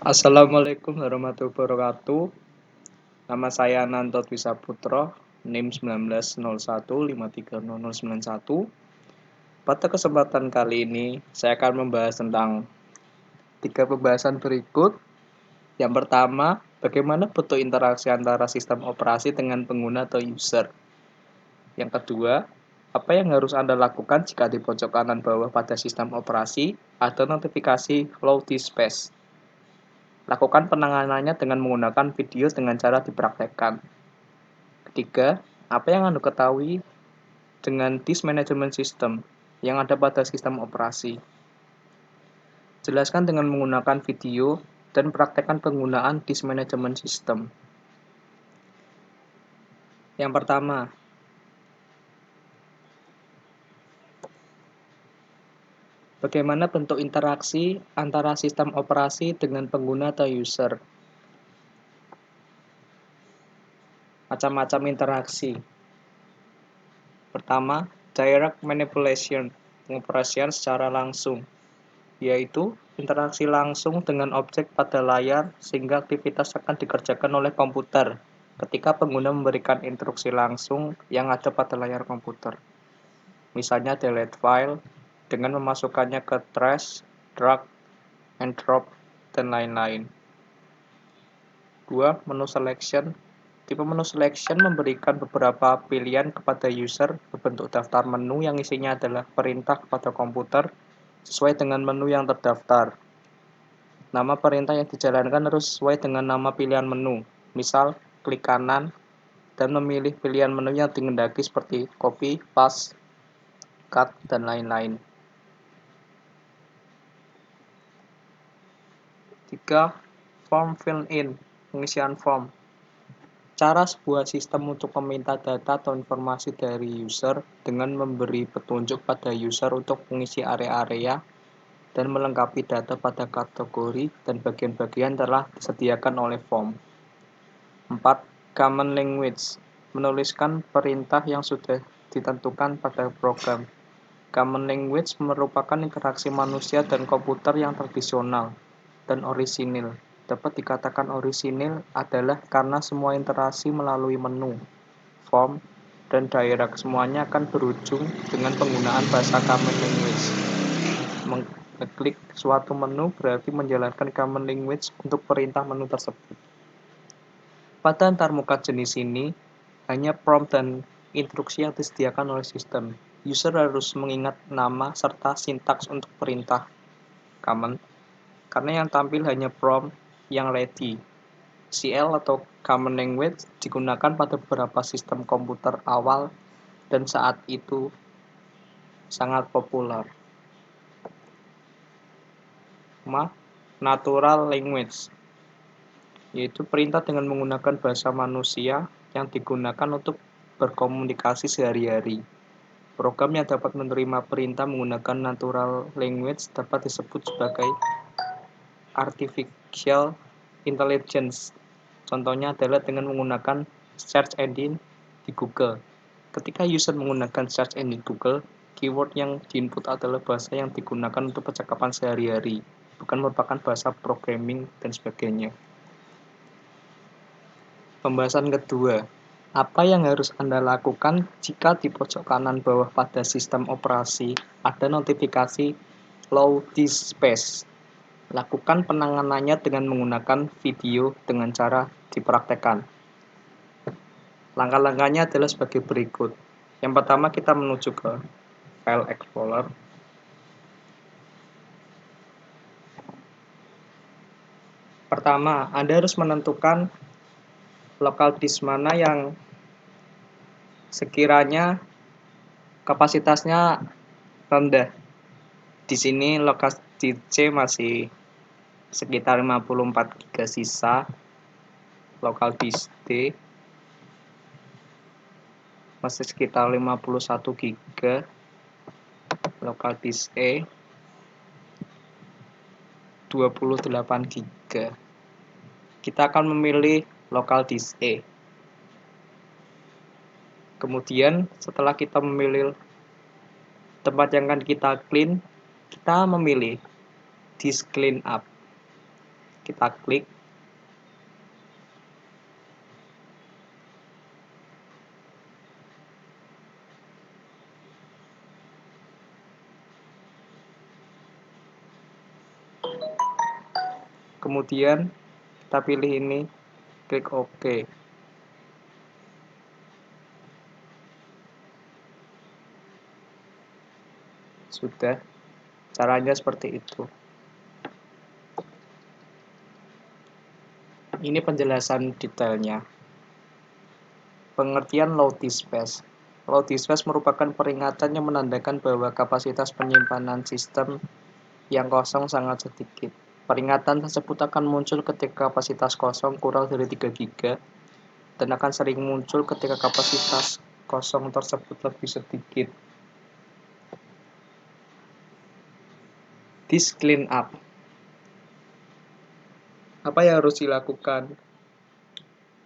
Assalamualaikum warahmatullahi wabarakatuh. Nama saya Nanto Twisaputro, NIM 1901530091. Pada kesempatan kali ini, saya akan membahas tentang 3 pembahasan berikut. Yang pertama, bagaimana bentuk interaksi antara sistem operasi dengan pengguna atau user. Yang kedua, apa yang harus Anda lakukan jika di pojok kanan bawah pada sistem operasi ada notifikasi low disk space. Lakukan penanganannya dengan menggunakan video dengan cara dipraktekkan. Ketiga, apa yang Anda ketahui dengan disk management system yang ada pada sistem operasi? Jelaskan dengan menggunakan video dan praktekkan penggunaan disk management system. Yang pertama, bagaimana bentuk interaksi antara sistem operasi dengan pengguna atau user? Macam-macam interaksi. Pertama, direct manipulation, pengoperasian secara langsung, yaitu interaksi langsung dengan objek pada layar sehingga aktivitas akan dikerjakan oleh komputer ketika pengguna memberikan instruksi langsung yang ada pada layar komputer. Misalnya delete file dengan memasukkannya ke trash, drag, and drop, dan lain-lain. 2. Menu selection. Tipe menu selection memberikan beberapa pilihan kepada user berbentuk daftar menu yang isinya adalah perintah kepada komputer sesuai dengan menu yang terdaftar. Nama perintah yang dijalankan harus sesuai dengan nama pilihan menu. Misal, klik kanan dan memilih pilihan menu yang dikehendaki seperti copy, paste, cut, dan lain-lain. 3. Form fill-in, pengisian form. Cara sebuah sistem untuk meminta data atau informasi dari user dengan memberi petunjuk pada user untuk mengisi area-area dan melengkapi data pada kategori dan bagian-bagian telah disediakan oleh form. 4. Common language, menuliskan perintah yang sudah ditentukan pada program. Common language merupakan interaksi manusia dan komputer yang tradisional dan orisinil. Dapat dikatakan orisinil adalah karena semua interaksi melalui menu, form, dan direct semuanya akan berujung dengan penggunaan bahasa common language. Mengklik suatu menu berarti menjalankan common language untuk perintah menu tersebut. Pada antarmuka jenis ini, hanya prompt dan instruksi yang disediakan oleh sistem. User harus mengingat nama serta sintaks untuk perintah common, karena yang tampil hanya prompt yang ready. CL atau Common Language digunakan pada beberapa sistem komputer awal dan saat itu sangat populer. Natural Language, yaitu perintah dengan menggunakan bahasa manusia yang digunakan untuk berkomunikasi sehari-hari. Program yang dapat menerima perintah menggunakan natural language dapat disebut sebagai artificial intelligence. Contohnya adalah dengan menggunakan search engine di Google. Ketika user menggunakan search engine Google, keyword yang diinput adalah bahasa yang digunakan untuk percakapan sehari-hari, bukan merupakan bahasa programming dan sebagainya. Pembahasan kedua, apa yang harus Anda lakukan jika di pojok kanan bawah pada sistem operasi ada notifikasi low disk space? Lakukan penanganannya dengan menggunakan video dengan cara dipraktekkan. Langkah-langkahnya adalah sebagai berikut. Yang pertama, kita menuju ke File Explorer. Pertama, Anda harus menentukan lokal disk mana yang sekiranya kapasitasnya rendah. Di sini lokal disk C masih sekitar 54 GB sisa, lokal disk D masih sekitar 51 GB, lokal disk E 28 GB. Kita akan memilih lokal disk E. Kemudian setelah kita memilih tempat yang akan kita clean, kita memilih disk clean up. Kita klik. Kemudian kita pilih ini, klik OK. Sudah, caranya seperti itu. Ini penjelasan detailnya. Pengertian low disk-space. Low disk-space merupakan peringatan yang menandakan bahwa kapasitas penyimpanan sistem yang kosong sangat sedikit. Peringatan tersebut akan muncul ketika kapasitas kosong kurang dari 3 GB dan akan sering muncul ketika kapasitas kosong tersebut lebih sedikit. Disk cleanup. Apa yang harus dilakukan?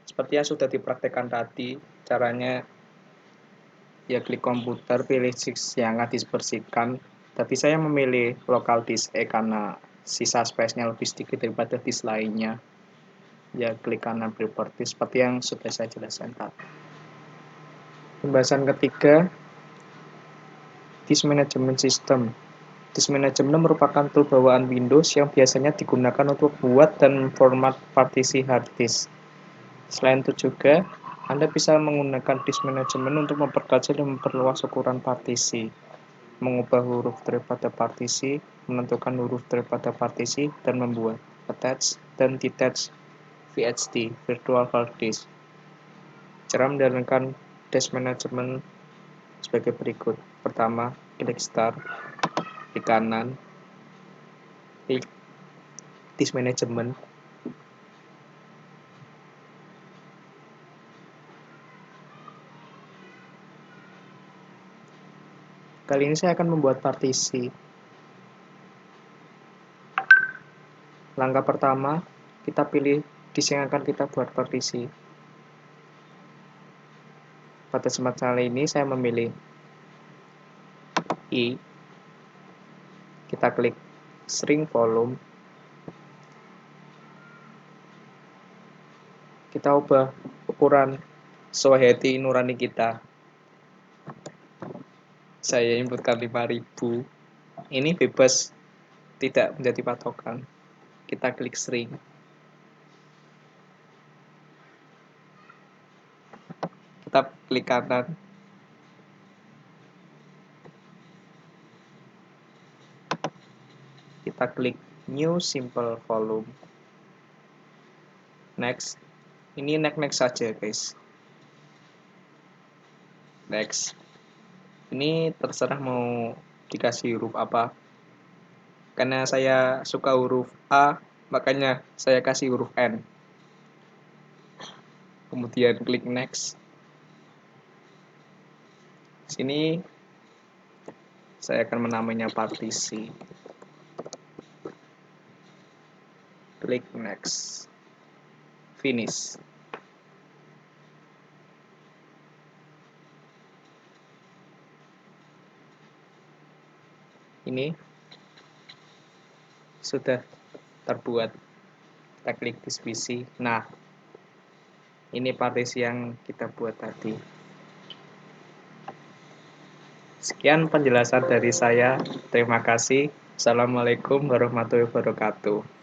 Seperti yang sudah dipraktekkan tadi, caranya ya klik komputer, pilih disk yang akan dibersihkan. Tapi saya memilih local disk E karena sisa space-nya lebih sedikit daripada disk lainnya. Ya klik kanan property seperti yang sudah saya jelaskan tadi. Pembahasan ketiga, disk management system. Disk management merupakan tool bawaan Windows yang biasanya digunakan untuk buat dan format partisi hard disk. Selain itu juga, Anda bisa menggunakan disk management untuk memperkecil dan memperluas ukuran partisi, mengubah huruf daripada partisi, menentukan huruf daripada partisi, dan membuat attach dan detach VHD (virtual hard disk). Cara menjalankan disk management sebagai berikut. Pertama, klik Start di kanan, klik disk management. Kali ini saya akan membuat partisi. Langkah pertama, kita pilih disk yang akan kita buat partisi. Pada kesempatan kali ini saya memilih I. Kita klik shrink volume. Kita ubah ukuran sesuai hati nurani kita. Saya inputkan 5000. Ini bebas, tidak menjadi patokan. Kita klik shrink. Kita klik kanan. Kita klik new simple volume. Next. Ini next saja, guys. Next. Ini terserah mau dikasih huruf apa. Karena saya suka huruf A, makanya saya kasih huruf N. Kemudian klik next. Sini saya akan menamainya partisi. Klik next. Finish. Ini sudah terbuat. Kita klik disk PC. Nah, ini partisi yang kita buat tadi. Sekian penjelasan dari saya. Terima kasih. Assalamualaikum warahmatullahi wabarakatuh.